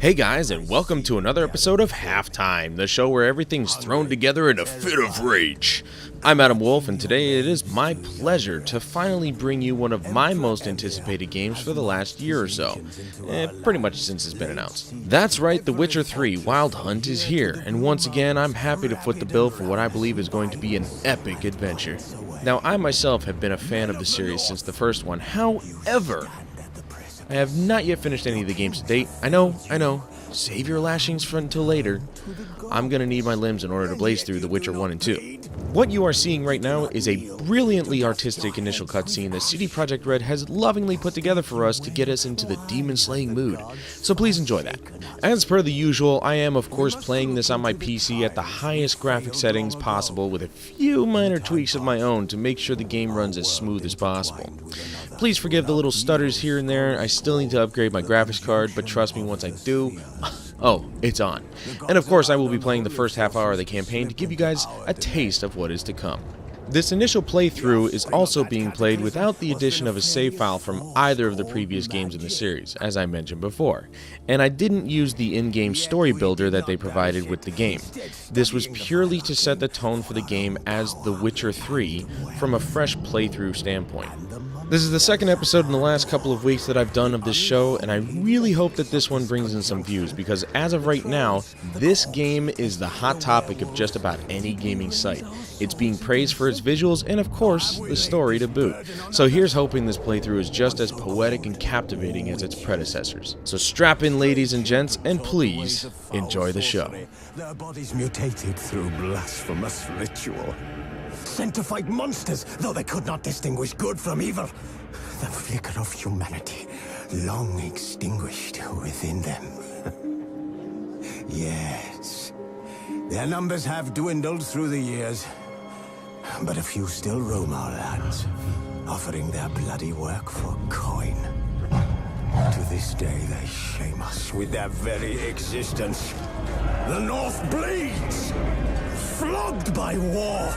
Hey guys, and welcome to another episode of Halftime, the show where everything's thrown together in a fit of rage. I'm Adam Wolf, and today it is my pleasure to finally bring you one of my most anticipated games for the last year or so. Pretty much since it's been announced. That's right, The Witcher 3 Wild Hunt is here, and once again I'm happy to foot the bill for what I believe is going to be an epic adventure. Now, I myself have been a fan of the series since the first one, however, I have not yet finished any of the games to date. I know. Save your lashings for until later. I'm gonna need my limbs in order to blaze through The Witcher 1 and 2. What you are seeing right now is a brilliantly artistic initial cutscene that CD Projekt Red has lovingly put together for us to get us into the demon-slaying mood, so please enjoy that. As per the usual, I am of course playing this on my PC at the highest graphic settings possible with a few minor tweaks of my own to make sure the game runs as smooth as possible. Please forgive the little stutters here and there. I still need to upgrade my graphics card, but trust me, once I do, oh, it's on. And of course, I will be playing the first half hour of the campaign to give you guys a taste of what is to come. This initial playthrough is also being played without the addition of a save file from either of the previous games in the series, as I mentioned before, and I didn't use the in-game story builder that they provided with the game. This was purely to set the tone for the game as The Witcher 3 from a fresh playthrough standpoint. This is the second episode in the last couple of weeks that I've done of this show, and I really hope that this one brings in some views, because as of right now, this game is the hot topic of just about any gaming site. It's being praised for its visuals and, of course, the story to boot. So here's hoping this playthrough is just as poetic and captivating as its predecessors. So strap in, ladies and gents, and please enjoy the show. Their bodies mutated through blasphemous ritual. Sent to fight monsters, though they could not distinguish good from evil. The flicker of humanity, long extinguished within them. Yes, their numbers have dwindled through the years, but a few still roam our lands, offering their bloody work for coin. To this day, they shame us with their very existence. The North bleeds, flogged by war.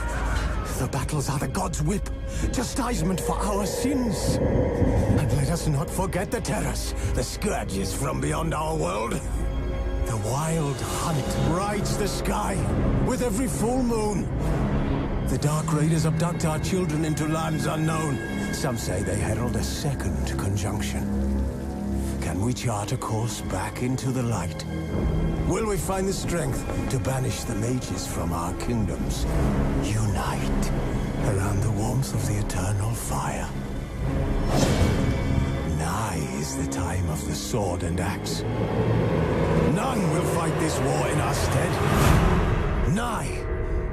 The battles are the gods' whip, chastisement for our sins. And let us not forget the terrors, the scourges from beyond our world. The wild hunt rides the sky with every full moon. The dark raiders abduct our children into lands unknown. Some say they herald a second conjunction. Can we chart a course back into the light? Will we find the strength to banish the mages from our kingdoms? Unite around the warmth of the eternal fire. Nigh is the time of the sword and axe. None will fight this war in our stead. Nigh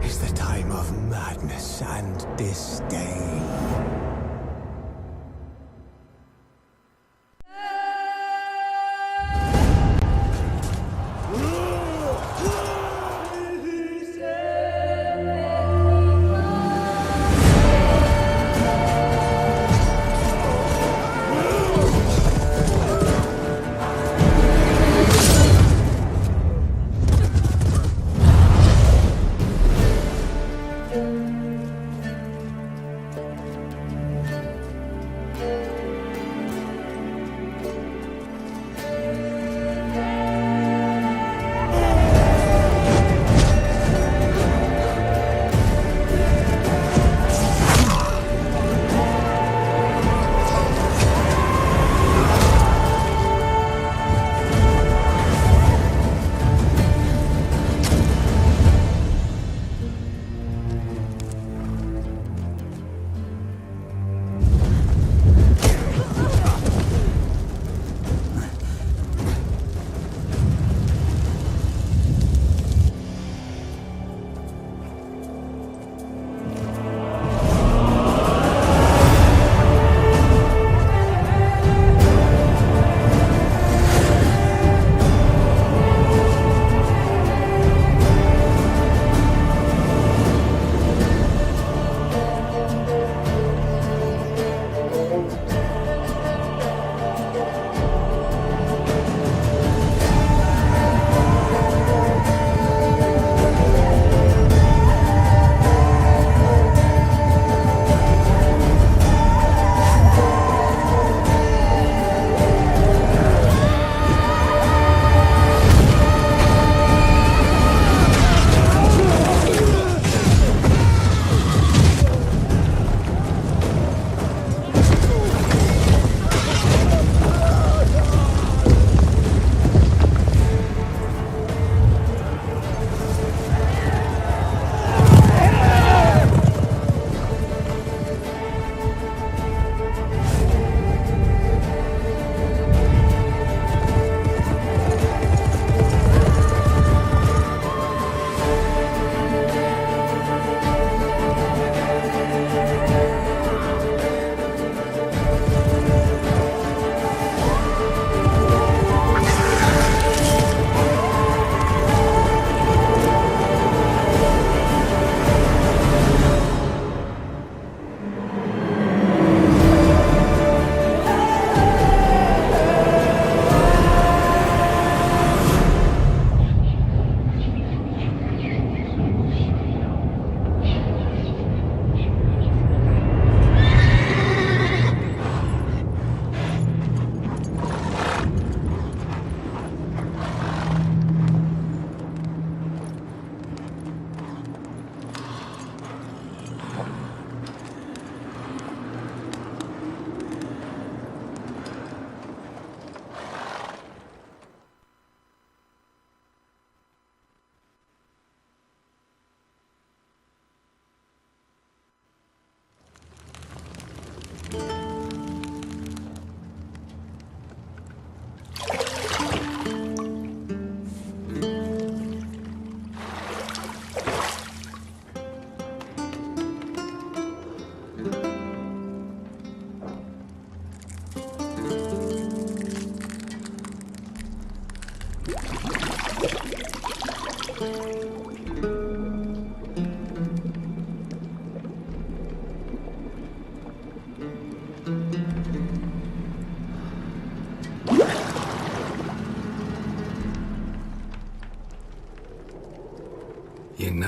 is the time of madness and disdain.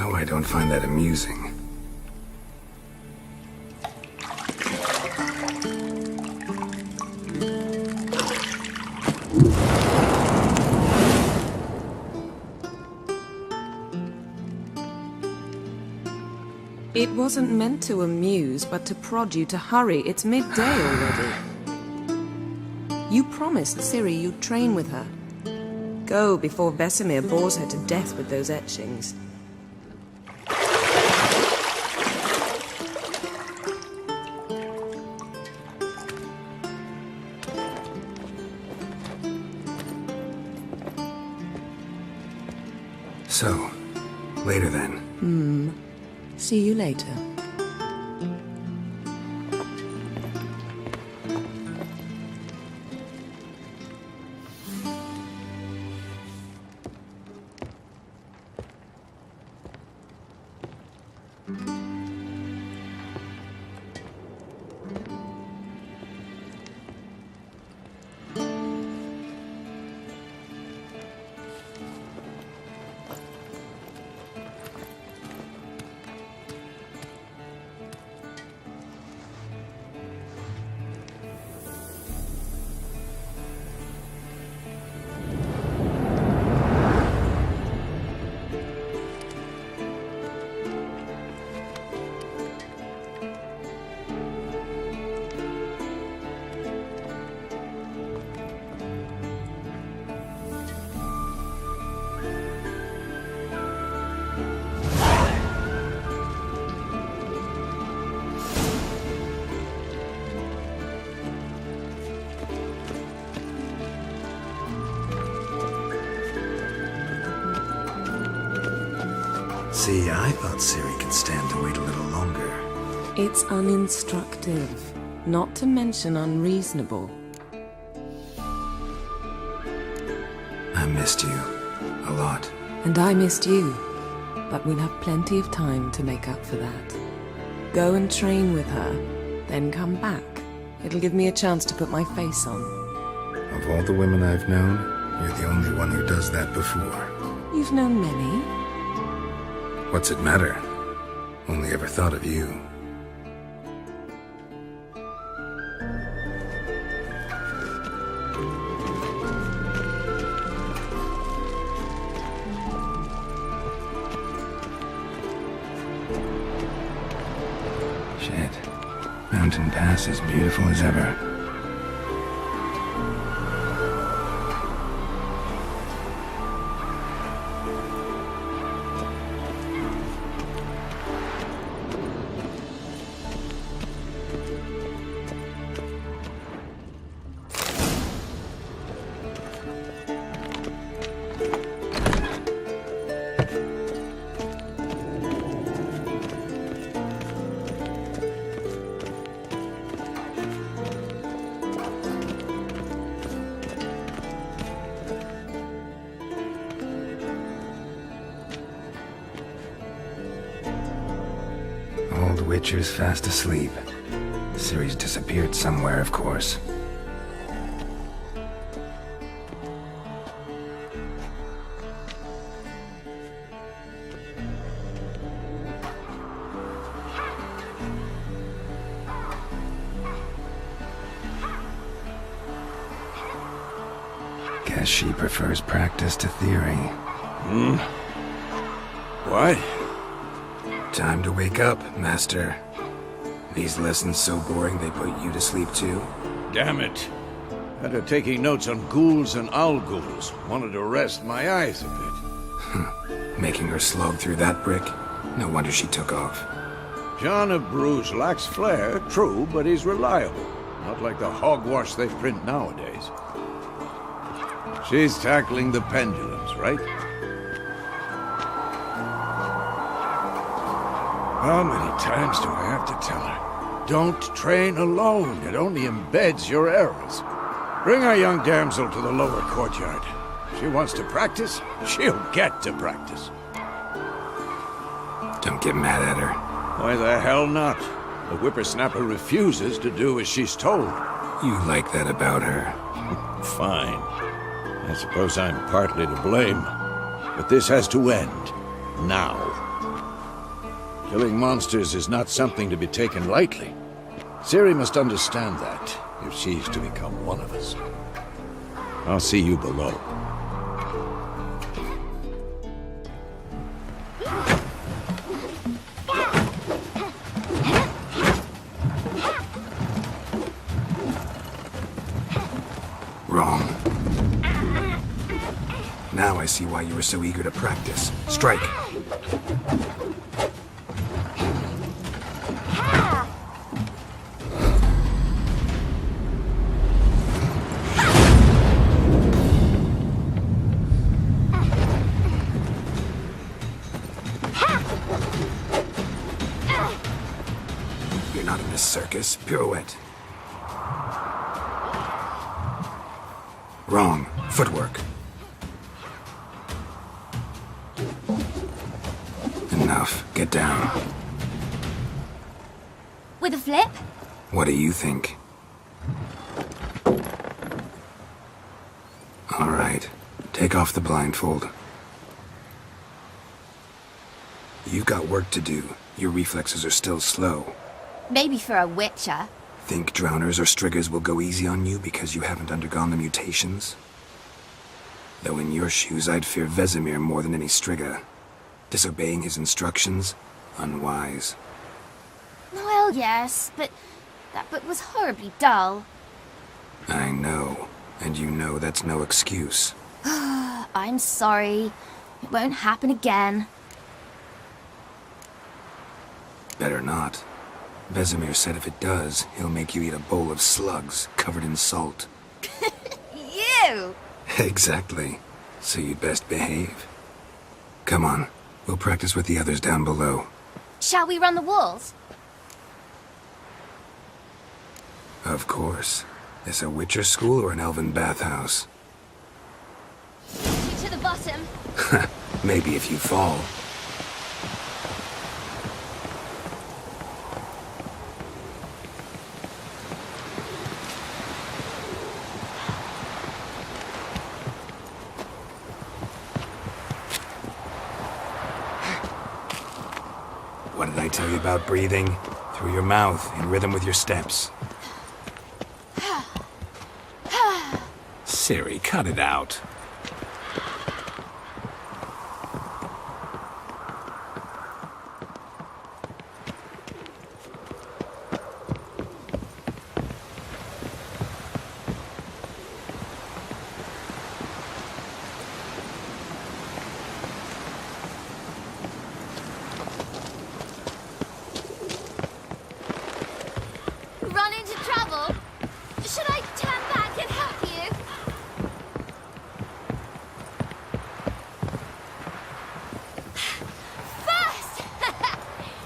No, I don't find that amusing. It wasn't meant to amuse, but to prod you to hurry. It's midday already. You promised Ciri you'd train with her. Go before Vesemir bores her to death with those etchings. So, later then. See you later. See, I thought Ciri could stand to wait a little longer. It's uninstructive, not to mention unreasonable. I missed you. A lot. And I missed you, but we'll have plenty of time to make up for that. Go and train with her, then come back. It'll give me a chance to put my face on. Of all the women I've known, you're the only one who does that before. You've known many. What's it matter? Only ever thought of you. Shit. Mountain Pass as beautiful as ever. Old Witcher's fast asleep. Ciri's disappeared somewhere, of course. Guess she prefers practice to theory. What? Time to wake up, Master. These lessons so boring they put you to sleep too? Damn it. Had her taking notes on ghouls and owl ghouls. Wanted to rest my eyes a bit. Making her slog through that brick? No wonder she took off. John of Bruges lacks flair, true, but he's reliable. Not like the hogwash they print nowadays. She's tackling the pendulums, right? How many times do I have to tell her? Don't train alone. It only embeds your errors. Bring our young damsel to the lower courtyard. She wants to practice, she'll get to practice. Don't get mad at her. Why the hell not? The whippersnapper refuses to do as she's told. You like that about her. Fine. I suppose I'm partly to blame. But this has to end. Now. Killing monsters is not something to be taken lightly. Ciri must understand that, if she's to become one of us. I'll see you below. Wrong. Now I see why you were so eager to practice. Strike. You're not in this circus. Pirouette. Wrong. Footwork. Enough. Get down. With a flip? What do you think? All right. Take off the blindfold. You've got work to do. Your reflexes are still slow. Maybe for a witcher. Think drowners or striggers will go easy on you because you haven't undergone the mutations? Though in your shoes, I'd fear Vesemir more than any strigger. Disobeying his instructions? Unwise. Well, yes, but that book was horribly dull. I know. And you know that's no excuse. I'm sorry. It won't happen again. Better not. Vesemir said if it does, he'll make you eat a bowl of slugs covered in salt. You! Exactly. So you'd best behave. Come on. We'll practice with the others down below. Shall we run the walls? Of course. This a Witcher school or an elven bathhouse? To the bottom. Maybe if you fall. What did I tell you about breathing? Through your mouth, in rhythm with your steps. Ciri, cut it out. Run into trouble? Should I turn back and help you? First!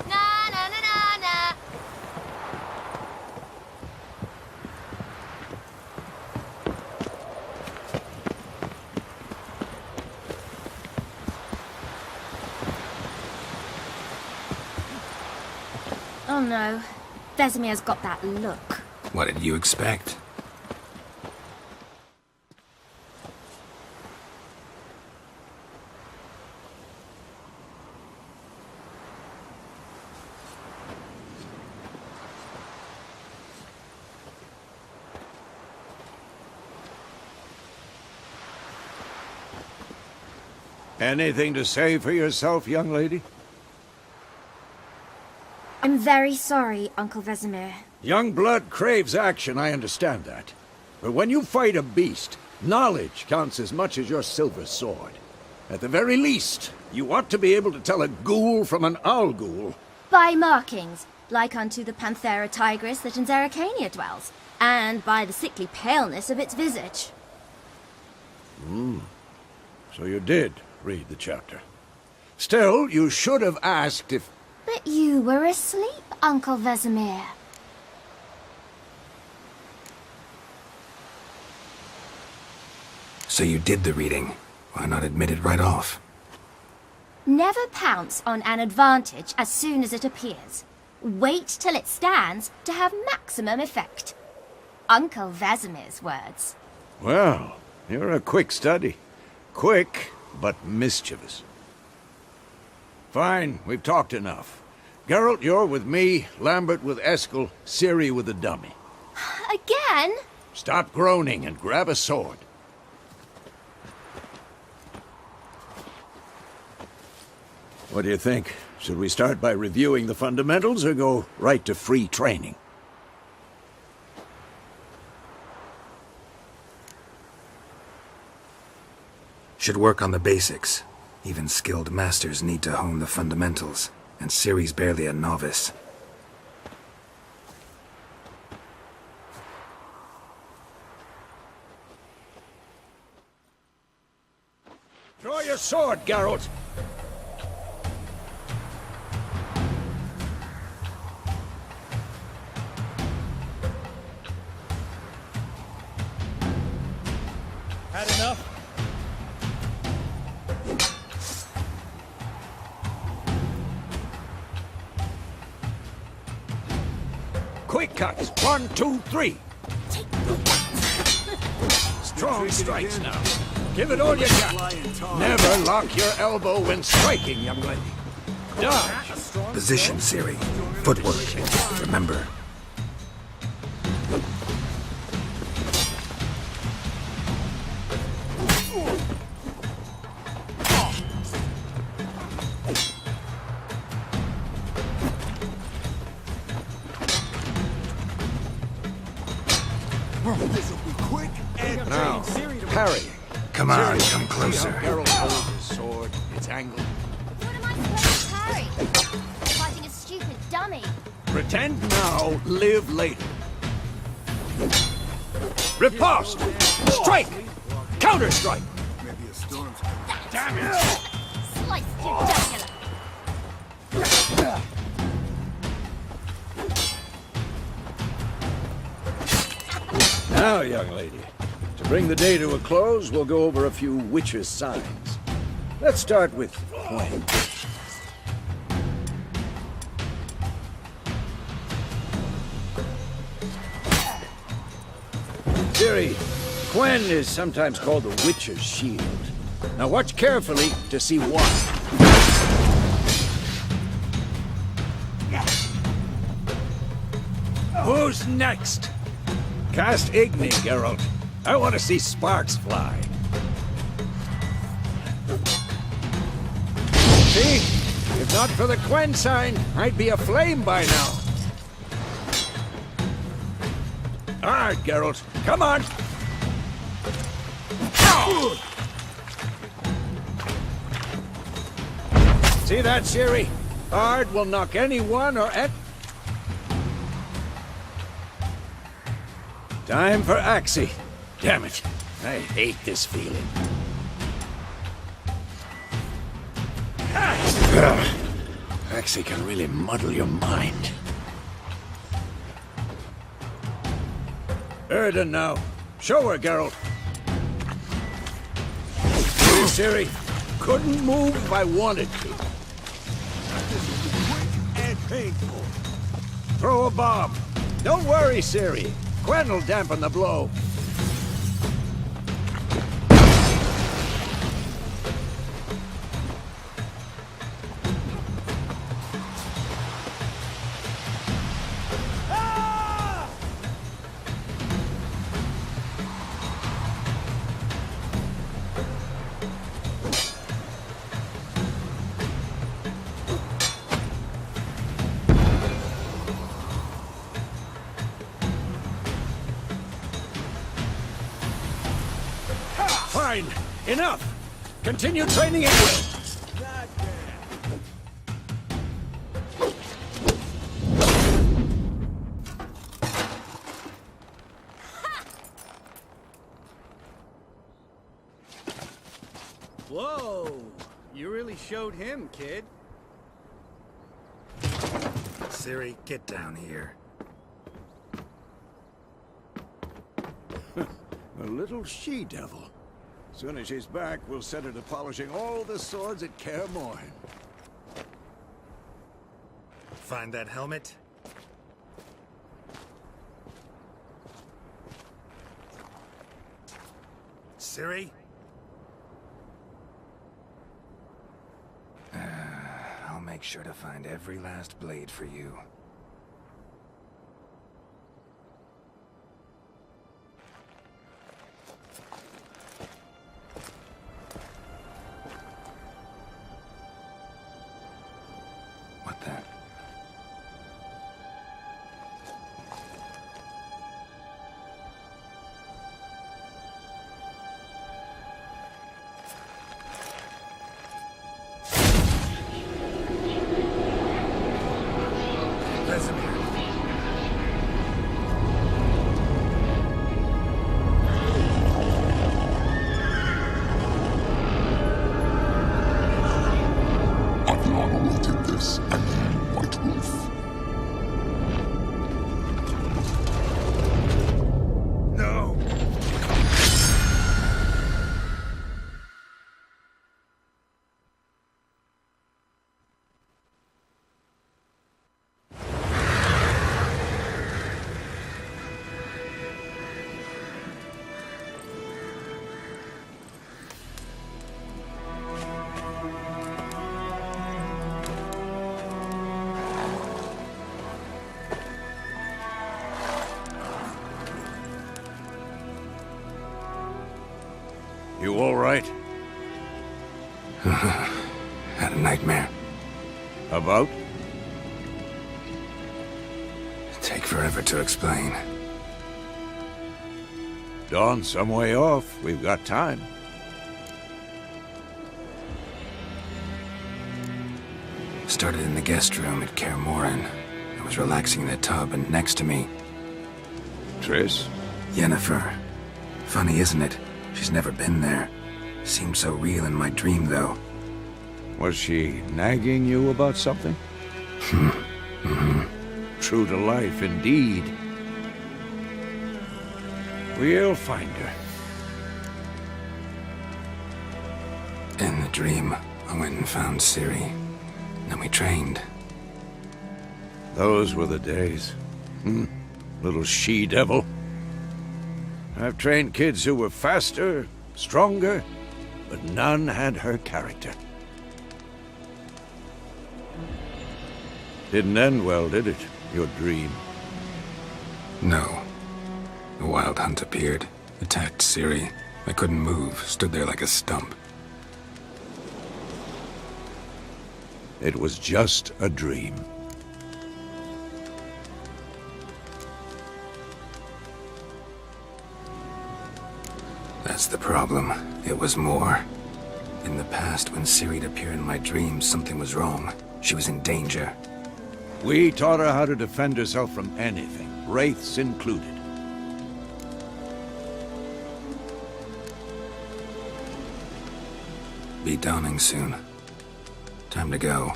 Na na na na na. Oh no. Vesemir's got that look. What did you expect? Anything to say for yourself, young lady? I'm very sorry, Uncle Vesemir. Young blood craves action, I understand that. But when you fight a beast, knowledge counts as much as your silver sword. At the very least, you ought to be able to tell a ghoul from an owl ghoul. By markings, like unto the Panthera tigris that in Zerrikania dwells, and by the sickly paleness of its visage. So you did read the chapter. Still, you should have asked if... But you were asleep, Uncle Vesemir. So you did the reading. Why not admit it right off? Never pounce on an advantage as soon as it appears. Wait till it stands to have maximum effect. Uncle Vesemir's words. Well, you're a quick study. Quick, but mischievous. Fine, we've talked enough. Geralt, you're with me, Lambert with Eskel, Ciri with the dummy. Again? Stop groaning and grab a sword. What do you think? Should we start by reviewing the fundamentals or go right to free training? Should work on the basics. Even skilled masters need to hone the fundamentals, and Ciri's barely a novice. Draw your sword, Geralt! Had enough? Quick cuts! 1, 2, 3! Strong strikes now. Give it all you got. Never lock your elbow when striking, young lady. Dodge! Position, Ciri. Footwork. Remember. Now, parry. Come on, come See how closer. Geralt holds his sword. It's angled. What am I supposed to parry? Fighting a stupid dummy. Pretend now, live later. Riposte! Strike! Counter-strike! Damn it! Slice your jugular. Now, young lady, to bring the day to a close, we'll go over a few witches' signs. Let's start with Gwen. Ciri, Gwen is sometimes called the Witcher's Shield. Now watch carefully to see why. Who's next? Cast Igni, Geralt. I want to see sparks fly. See? If not for the Gwen sign, I'd be aflame by now. All right, Geralt. Come on. See that, Ciri? Ard will knock anyone or at... Time for Axie. Damn it. I hate this feeling. Axie can really muddle your mind. Erden now. Show her, Geralt. Ciri, couldn't move if I wanted to. Quick and painful. Throw a bomb. Don't worry, Ciri. Gwen will dampen the blow. Fine. Enough. Continue training at will. Whoa! You really showed him, kid. Ciri, get down here. A little she-devil. Soon as she's back, we'll set her to polishing all the swords at Kaer Morhen. Find that helmet? Ciri? I'll make sure to find every last blade for you. What the? You all right? Had a nightmare. About? Take forever to explain. Dawn's some way off. We've got time. Started in the guest room at Kaer Morhen. I was relaxing in the tub, and next to me, Triss? Yennefer. Funny, isn't it? She's never been there. Seemed so real in my dream, though. Was she nagging you about something? True to life, indeed. We'll find her. In the dream, I went and found Ciri. Then we trained. Those were the days. Little she-devil. I've trained kids who were faster, stronger, but none had her character. Didn't end well, did it? Your dream? No. A wild hunt appeared, attacked Ciri. I couldn't move, stood there like a stump. It was just a dream. That's the problem. It was more. In the past, when Ciri'd appear in my dreams, something was wrong. She was in danger. We taught her how to defend herself from anything, wraiths included. Be dawning soon. Time to go.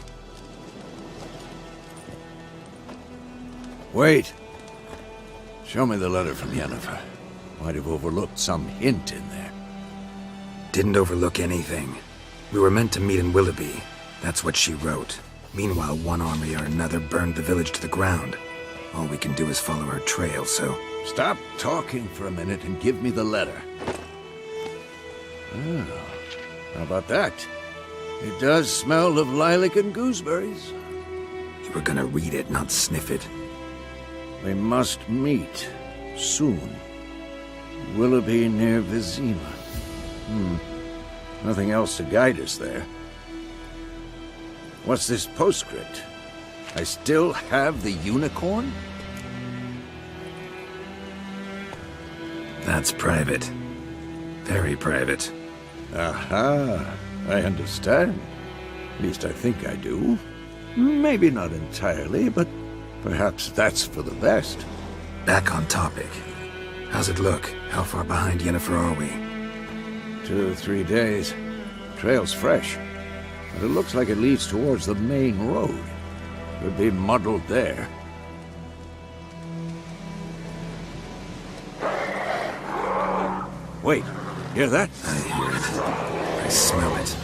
Wait. Show me the letter from Yennefer. Might have overlooked some hint in there. Didn't overlook anything. We were meant to meet in Willoughby. That's what she wrote. Meanwhile, one army or another burned the village to the ground. All we can do is follow her trail, so... Stop talking for a minute and give me the letter. Oh, how about that? It does smell of lilac and gooseberries. You were gonna read it, not sniff it. We must meet. Soon. Willoughby near Vizima. Nothing else to guide us there. What's this postscript? I still have the unicorn? That's private. Very private. Aha, I understand. At least I think I do. Maybe not entirely, but perhaps that's for the best. Back on topic. How's it look? How far behind Yennefer are we? 2 or 3 days. Trail's fresh. But it looks like it leads towards the main road. Could be muddled there. Wait, hear that? I hear it. I smell it.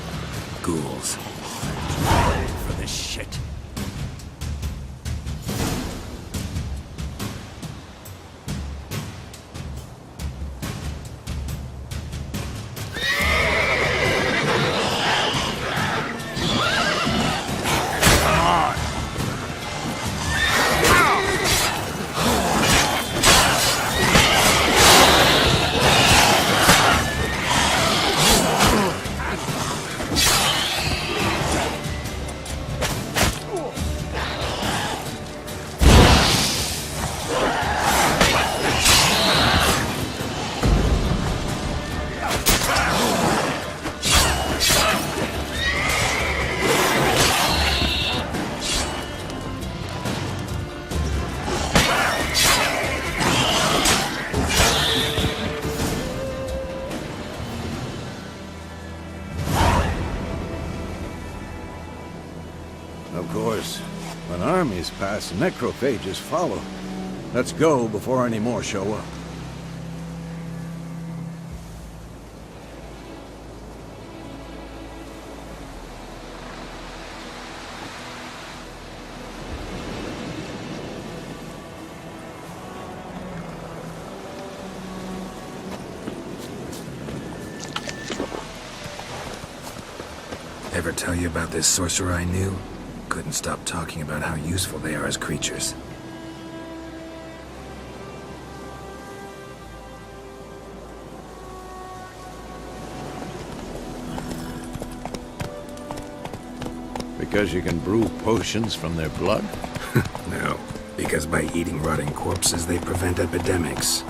Ghouls. For this shit. Macrophages pass, necrophages follow. Let's go before any more show up. Ever tell you about this sorcerer I knew? Couldn't stop talking about how useful they are as creatures. Because you can brew potions from their blood? No, because by eating rotting corpses, they prevent epidemics.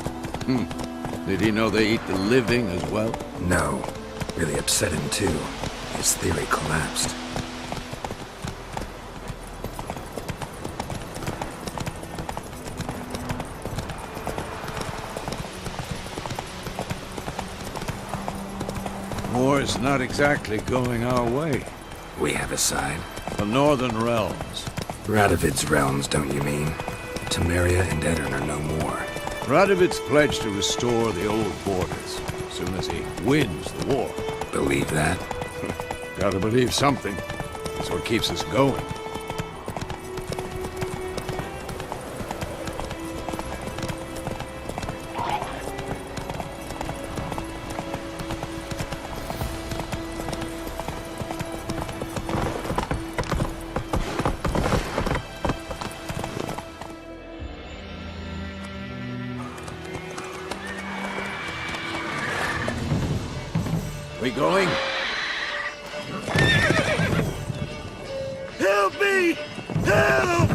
Did he know they eat the living as well? No, really upset him too. His theory collapsed. War's not exactly going our way. We have a side. The Northern Realms. Radovid's realms, don't you mean? Temeria and Edirn are no more. Radovid's pledged to restore the old borders as soon as he wins the war. Believe that? Gotta believe something. That's what keeps us going. We going? Help me! Help!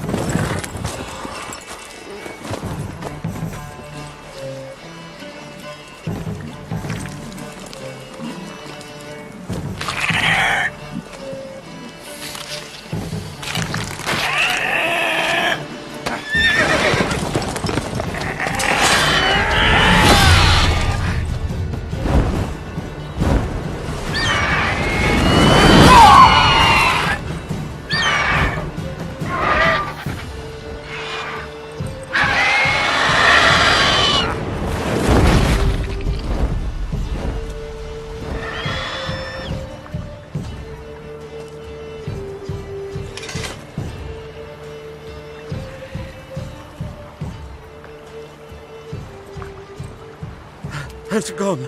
Has it gone?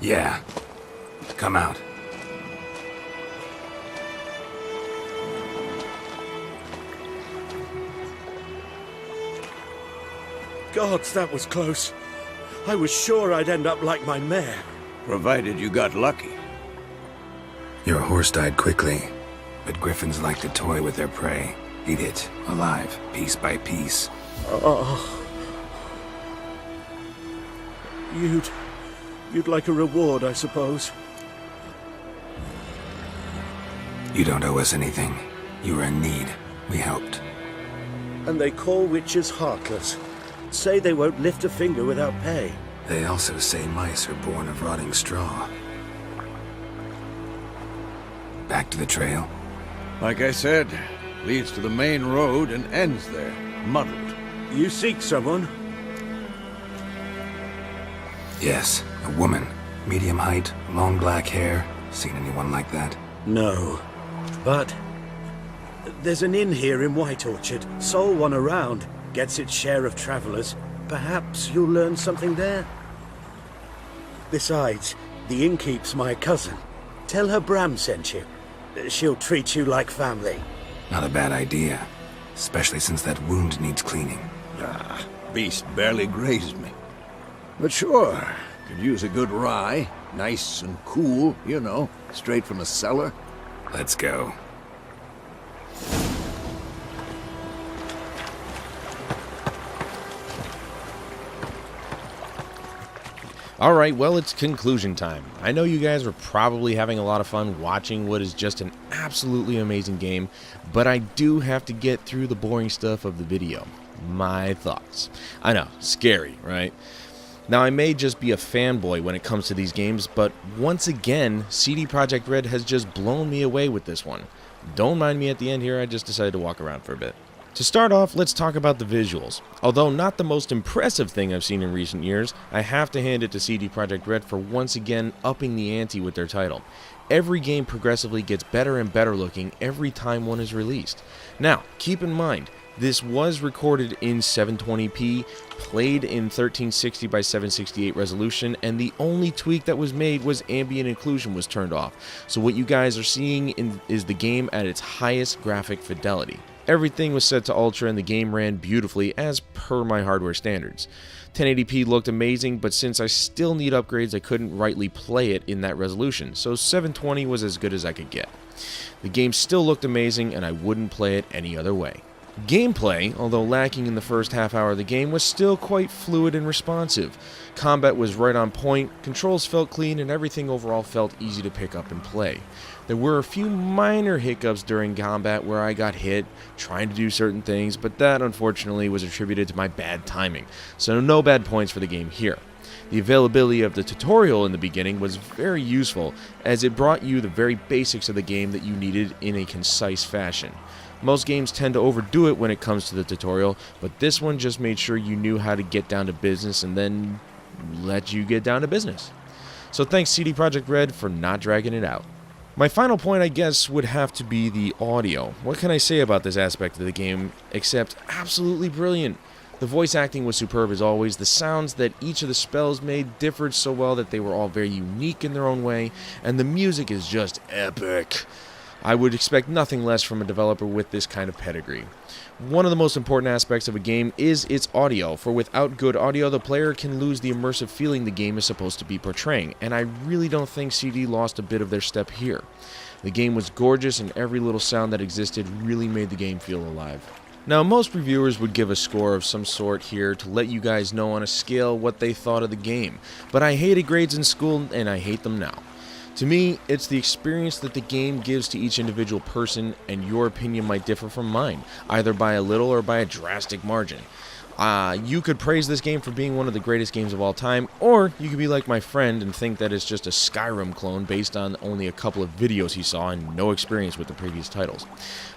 Yeah. Come out. Gods, that was close. I was sure I'd end up like my mare. Provided you got lucky. Your horse died quickly, but griffins like to toy with their prey. Eat it, alive, piece by piece. Oh. You'd like a reward, I suppose. You don't owe us anything. You were in need. We helped. And they call witches heartless. Say they won't lift a finger without pay. They also say mice are born of rotting straw. Back to the trail? Like I said, leads to the main road and ends there, muddled. You seek someone? Yes, a woman. Medium height, long black hair. Seen anyone like that? No. But there's an inn here in White Orchard. Sole one around. Gets its share of travelers. Perhaps you'll learn something there? Besides, the innkeep's my cousin. Tell her Bram sent you. She'll treat you like family. Not a bad idea. Especially since that wound needs cleaning. Ah, beast barely grazed me. But sure, could use a good rye. Nice and cool, you know, straight from the cellar. Let's go. Alright, well, it's conclusion time. I know you guys are probably having a lot of fun watching what is just an absolutely amazing game, but I do have to get through the boring stuff of the video. My thoughts. I know, scary, right? Now, I may just be a fanboy when it comes to these games, but once again, CD Projekt Red has just blown me away with this one. Don't mind me at the end here, I just decided to walk around for a bit. To start off, let's talk about the visuals. Although not the most impressive thing I've seen in recent years, I have to hand it to CD Projekt Red for once again upping the ante with their title. Every game progressively gets better and better looking every time one is released. Now, keep in mind, this was recorded in 720p, played in 1360 by 768 resolution, and the only tweak that was made was ambient occlusion was turned off. So what you guys are seeing is the game at its highest graphic fidelity. Everything was set to ultra and the game ran beautifully as per my hardware standards. 1080p looked amazing, but since I still need upgrades, I couldn't rightly play it in that resolution, so 720 was as good as I could get. The game still looked amazing and I wouldn't play it any other way. Gameplay, although lacking in the first half hour of the game, was still quite fluid and responsive. Combat was right on point, controls felt clean, and everything overall felt easy to pick up and play. There were a few minor hiccups during combat where I got hit trying to do certain things, but that unfortunately was attributed to my bad timing, so no bad points for the game here. The availability of the tutorial in the beginning was very useful, as it brought you the very basics of the game that you needed in a concise fashion. Most games tend to overdo it when it comes to the tutorial, but this one just made sure you knew how to get down to business and then let you get down to business. So thanks CD Projekt Red for not dragging it out. My final point, I guess, would have to be the audio. What can I say about this aspect of the game except absolutely brilliant? The voice acting was superb as always. The sounds that each of the spells made differed so well that they were all very unique in their own way, and the music is just epic. I would expect nothing less from a developer with this kind of pedigree. One of the most important aspects of a game is its audio, for without good audio, the player can lose the immersive feeling the game is supposed to be portraying, and I really don't think CD lost a bit of their step here. The game was gorgeous, and every little sound that existed really made the game feel alive. Now, most reviewers would give a score of some sort here to let you guys know on a scale what they thought of the game, but I hated grades in school, and I hate them now. To me, it's the experience that the game gives to each individual person, and your opinion might differ from mine, either by a little or by a drastic margin. You could praise this game for being one of the greatest games of all time, or you could be like my friend and think that it's just a Skyrim clone based on only a couple of videos he saw and no experience with the previous titles.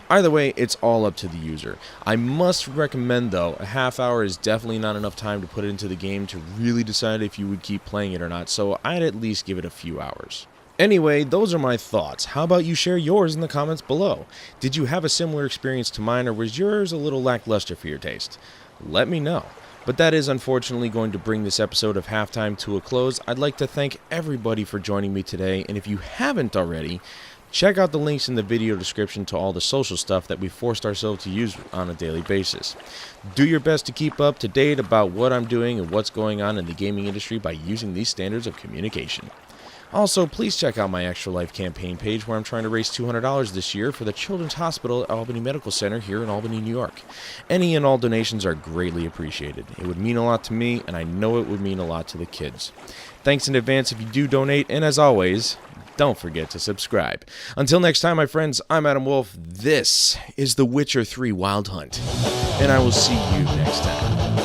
Either way, it's all up to the user. I must recommend, though, a half hour is definitely not enough time to put into the game to really decide if you would keep playing it or not, so I'd at least give it a few hours. Anyway, those are my thoughts. How about you share yours in the comments below? Did you have a similar experience to mine, or was yours a little lackluster for your taste? Let me know. But that is unfortunately going to bring this episode of Halftime to a close. I'd like to thank everybody for joining me today, and if you haven't already, check out the links in the video description to all the social stuff that we forced ourselves to use on a daily basis. Do your best to keep up to date about what I'm doing and what's going on in the gaming industry by using these standards of communication. Also, please check out my Extra Life campaign page where I'm trying to raise $200 this year for the Children's Hospital at Albany Medical Center here in Albany, New York. Any and all donations are greatly appreciated. It would mean a lot to me, and I know it would mean a lot to the kids. Thanks in advance if you do donate, and as always, don't forget to subscribe. Until next time, my friends, I'm Adam Wolf. This is The Witcher 3 Wild Hunt, and I will see you next time.